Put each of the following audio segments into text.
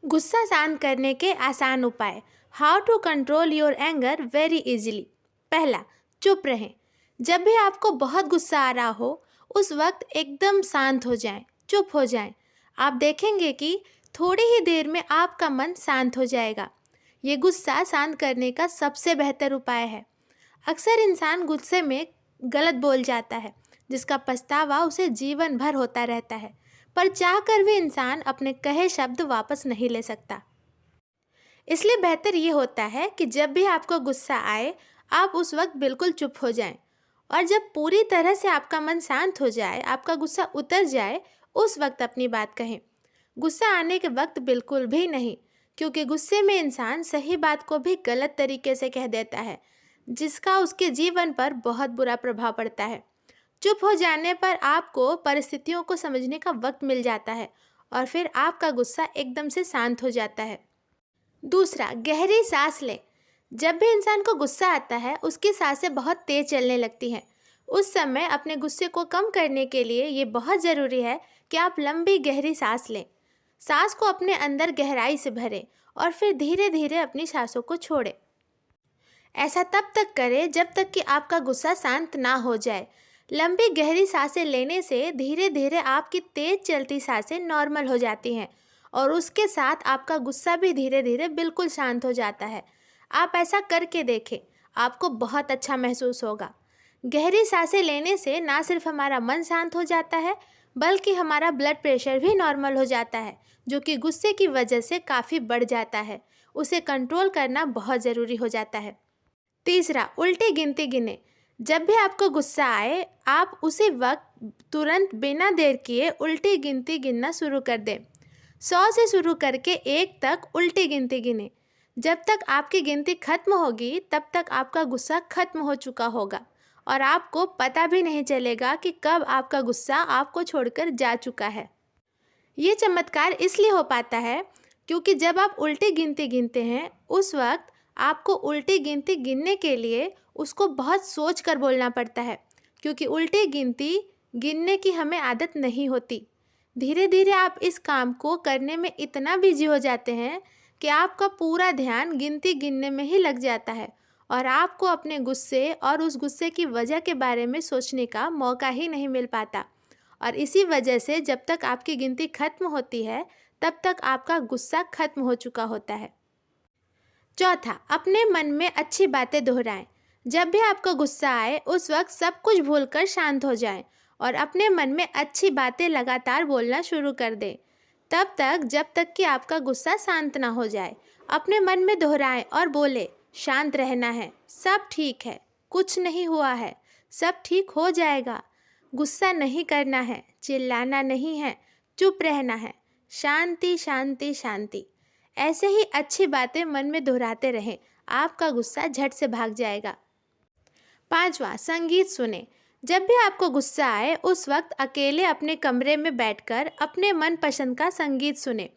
गुस्सा शांत करने के आसान उपाय। How to control your anger very easily. पहला, चुप रहें। जब भी आपको बहुत गुस्सा आ रहा हो उस वक्त एकदम शांत हो जाएं, चुप हो जाएं। आप देखेंगे कि थोड़ी ही देर में आपका मन शांत हो जाएगा। ये गुस्सा शांत करने का सबसे बेहतर उपाय है। अक्सर इंसान गुस्से में गलत बोल जाता है जिसका पछतावा उसे जीवन भर होता रहता है, पर चाहकर भी इंसान अपने कहे शब्द वापस नहीं ले सकता। इसलिए बेहतर ये होता है कि जब भी आपको गुस्सा आए आप उस वक्त बिल्कुल चुप हो जाएं, और जब पूरी तरह से आपका मन शांत हो जाए, आपका गुस्सा उतर जाए, उस वक्त अपनी बात कहें। गुस्सा आने के वक्त बिल्कुल भी नहीं, क्योंकि गुस्से में इंसान सही बात को भी गलत तरीके से कह देता है, जिसका उसके जीवन पर बहुत बुरा प्रभाव पड़ता है। चुप हो जाने पर आपको परिस्थितियों को समझने का वक्त मिल जाता है और फिर आपका गुस्सा एकदम से शांत हो जाता है। दूसरा, गहरी सांस लें। जब भी इंसान को गुस्सा आता है उसकी सांसें बहुत तेज चलने लगती हैं। उस समय अपने गुस्से को कम करने के लिए ये बहुत ज़रूरी है कि आप लंबी गहरी सांस लें। सांस को अपने अंदर गहराई से भरें और फिर धीरे धीरे अपनी सांसों को छोड़ें। ऐसा तब तक करें जब तक कि आपका गुस्सा शांत ना हो जाए। लंबी गहरी सांसें लेने से धीरे धीरे आपकी तेज चलती सांसें नॉर्मल हो जाती हैं और उसके साथ आपका गुस्सा भी धीरे धीरे बिल्कुल शांत हो जाता है। आप ऐसा करके देखें, आपको बहुत अच्छा महसूस होगा। गहरी सांसें लेने से ना सिर्फ हमारा मन शांत हो जाता है बल्कि हमारा ब्लड प्रेशर भी नॉर्मल हो जाता है, जो कि गुस्से की वजह से काफ़ी बढ़ जाता है। उसे कंट्रोल करना बहुत ज़रूरी हो जाता है। तीसरा, उल्टी गिनती गिने। जब भी आपको गुस्सा आए आप उसी वक्त तुरंत बिना देर किए उल्टी गिनती गिनना शुरू कर दें। 100 से शुरू करके 1 तक उल्टी गिनती गिने। जब तक आपकी गिनती खत्म होगी तब तक आपका गुस्सा खत्म हो चुका होगा और आपको पता भी नहीं चलेगा कि कब आपका गुस्सा आपको छोड़कर जा चुका है। ये चमत्कार इसलिए हो पाता है क्योंकि जब आप उल्टी गिनती गिनते हैं उस वक्त आपको उल्टी गिनती गिनने के लिए उसको बहुत सोच कर बोलना पड़ता है, क्योंकि उल्टी गिनती गिनने की हमें आदत नहीं होती। धीरे धीरे आप इस काम को करने में इतना बिजी हो जाते हैं कि आपका पूरा ध्यान गिनती गिनने में ही लग जाता है और आपको अपने गुस्से और उस गुस्से की वजह के बारे में सोचने का मौका ही नहीं मिल पाता। और इसी वजह से जब तक आपकी गिनती खत्म होती है तब तक आपका गुस्सा खत्म हो चुका होता है। चौथा, अपने मन में अच्छी बातें दोहराएं। जब भी आपको गुस्सा आए उस वक्त सब कुछ भूलकर शांत हो जाएं और अपने मन में अच्छी बातें लगातार बोलना शुरू कर दें, तब तक जब तक कि आपका गुस्सा शांत ना हो जाए। अपने मन में दोहराएं और बोले, शांत रहना है, सब ठीक है, कुछ नहीं हुआ है, सब ठीक हो जाएगा, गुस्सा नहीं करना है, चिल्लाना नहीं है, चुप रहना है, शांति शांति शांति। ऐसे ही अच्छी बातें मन में दोहराते रहें, आपका गुस्सा झट से भाग जाएगा। पांचवा, संगीत सुने। जब भी आपको गुस्सा आए उस वक्त अकेले अपने कमरे में बैठकर अपने मनपसंद का संगीत सुने।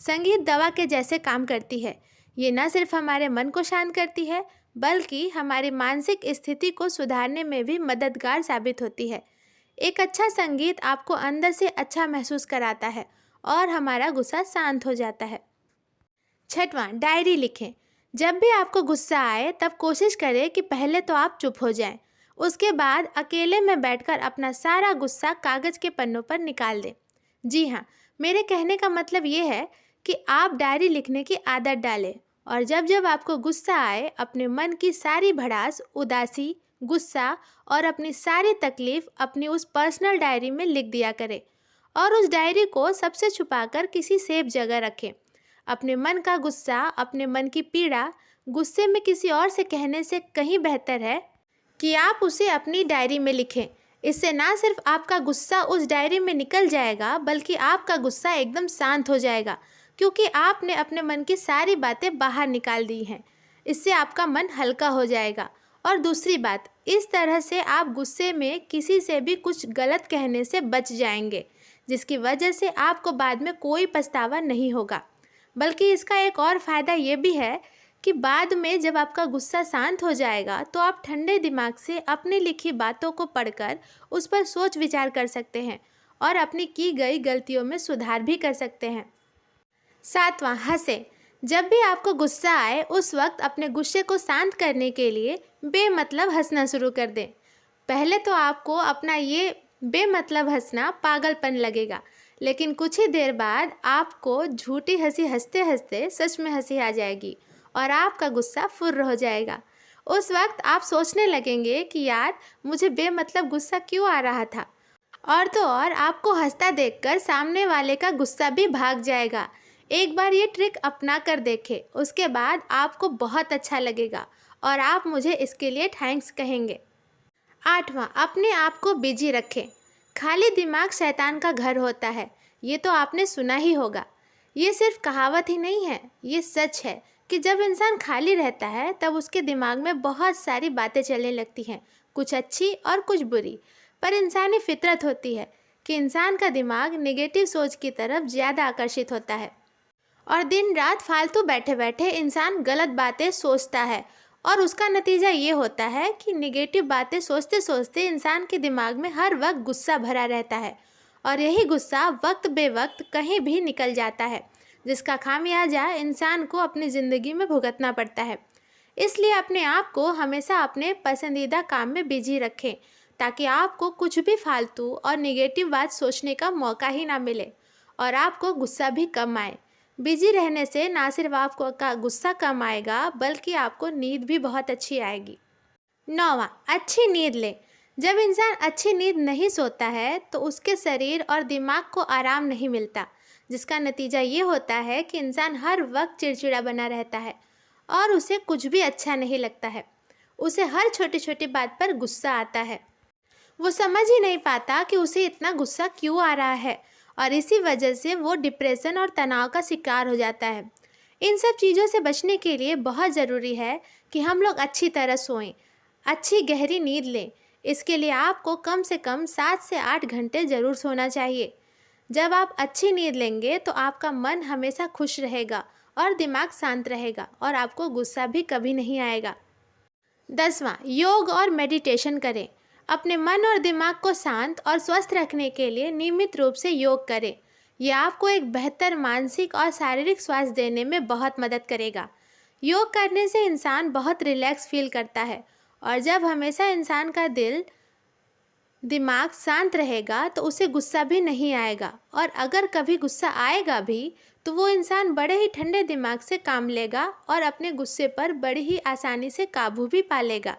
संगीत दवा के जैसे काम करती है। ये न सिर्फ हमारे मन को शांत करती है बल्कि हमारी मानसिक स्थिति को सुधारने में भी मददगार साबित होती है। एक अच्छा संगीत आपको अंदर से अच्छा महसूस कराता है और हमारा गुस्सा शांत हो जाता है। छठवां, डायरी लिखें। जब भी आपको गुस्सा आए तब कोशिश करें कि पहले तो आप चुप हो जाएं, उसके बाद अकेले में बैठकर अपना सारा गुस्सा कागज़ के पन्नों पर निकाल दें। जी हाँ, मेरे कहने का मतलब ये है कि आप डायरी लिखने की आदत डालें और जब जब आपको गुस्सा आए अपने मन की सारी भड़ास, उदासी, गुस्सा और अपनी सारी तकलीफ़ अपनी उस पर्सनल डायरी में लिख दिया करें और उस डायरी को सबसे छुपाकर किसी सेफ जगह रखें। अपने मन का गुस्सा, अपने मन की पीड़ा गुस्से में किसी और से कहने से कहीं बेहतर है कि आप उसे अपनी डायरी में लिखें। इससे ना सिर्फ आपका गुस्सा उस डायरी में निकल जाएगा बल्कि आपका गुस्सा एकदम शांत हो जाएगा, क्योंकि आपने अपने मन की सारी बातें बाहर निकाल दी हैं। इससे आपका मन हल्का हो जाएगा। और दूसरी बात, इस तरह से आप गुस्से में किसी से भी कुछ गलत कहने से बच जाएंगे, जिसकी वजह से आपको बाद में कोई पछतावा नहीं होगा। बल्कि इसका एक और फ़ायदा ये भी है कि बाद में जब आपका गुस्सा शांत हो जाएगा तो आप ठंडे दिमाग से अपनी लिखी बातों को पढ़कर उस पर सोच विचार कर सकते हैं और अपनी की गई गलतियों में सुधार भी कर सकते हैं। सातवां, हंसे। जब भी आपको गुस्सा आए उस वक्त अपने गुस्से को शांत करने के लिए बेमतलब हंसना शुरू कर दें। पहले तो आपको अपना ये बेमतलब हंसना पागलपन लगेगा, लेकिन कुछ ही देर बाद आपको झूठी हंसी हंसते हंसते सच में हंसी आ जाएगी और आपका गुस्सा फुर्र हो जाएगा। उस वक्त आप सोचने लगेंगे कि यार मुझे बेमतलब गुस्सा क्यों आ रहा था। और तो और आपको हंसता देखकर सामने वाले का गुस्सा भी भाग जाएगा। एक बार ये ट्रिक अपना कर देखें, उसके बाद आपको बहुत अच्छा लगेगा और आप मुझे इसके लिए थैंक्स कहेंगे। आठवां, अपने आप को बिजी रखें। खाली दिमाग शैतान का घर होता है, ये तो आपने सुना ही होगा। ये सिर्फ कहावत ही नहीं है, ये सच है कि जब इंसान खाली रहता है तब उसके दिमाग में बहुत सारी बातें चलने लगती हैं, कुछ अच्छी और कुछ बुरी। पर इंसानी फितरत होती है कि इंसान का दिमाग नेगेटिव सोच की तरफ ज़्यादा आकर्षित होता है और दिन रात फालतू बैठे बैठे इंसान गलत बातें सोचता है और उसका नतीजा ये होता है कि नेगेटिव बातें सोचते सोचते इंसान के दिमाग में हर वक्त गुस्सा भरा रहता है और यही गुस्सा वक्त बेवक्त कहीं भी निकल जाता है, जिसका खामियाजा इंसान को अपनी ज़िंदगी में भुगतना पड़ता है। इसलिए अपने आप को हमेशा अपने पसंदीदा काम में बिजी रखें ताकि आपको कुछ भी फालतू और नेगेटिव बात सोचने का मौका ही ना मिले और आपको गुस्सा भी कम आए। बिजी रहने से ना सिर्फ आपको का गुस्सा कम आएगा बल्कि आपको नींद भी बहुत अच्छी आएगी। नौवां, अच्छी नींद लें। जब इंसान अच्छी नींद नहीं सोता है तो उसके शरीर और दिमाग को आराम नहीं मिलता, जिसका नतीजा ये होता है कि इंसान हर वक्त चिड़चिड़ा बना रहता है और उसे कुछ भी अच्छा नहीं लगता है। उसे हर छोटी छोटी बात पर गुस्सा आता है। वो समझ ही नहीं पाता कि उसे इतना गुस्सा क्यों आ रहा है और इसी वजह से वो डिप्रेशन और तनाव का शिकार हो जाता है। इन सब चीज़ों से बचने के लिए बहुत ज़रूरी है कि हम लोग अच्छी तरह सोएं, अच्छी गहरी नींद लें। इसके लिए आपको कम से कम 7 से 8 घंटे ज़रूर सोना चाहिए। जब आप अच्छी नींद लेंगे तो आपका मन हमेशा खुश रहेगा और दिमाग शांत रहेगा और आपको गुस्सा भी कभी नहीं आएगा। 10वां, योग और मेडिटेशन करें। अपने मन और दिमाग को शांत और स्वस्थ रखने के लिए नियमित रूप से योग करें। यह आपको एक बेहतर मानसिक और शारीरिक स्वास्थ्य देने में बहुत मदद करेगा। योग करने से इंसान बहुत रिलैक्स फील करता है और जब हमेशा इंसान का दिमाग शांत रहेगा तो उसे गुस्सा भी नहीं आएगा और अगर कभी गुस्सा आएगा भी तो वो इंसान बड़े ही ठंडे दिमाग से काम लेगा और अपने गुस्से पर बड़ी ही आसानी से काबू भी पा लेगा।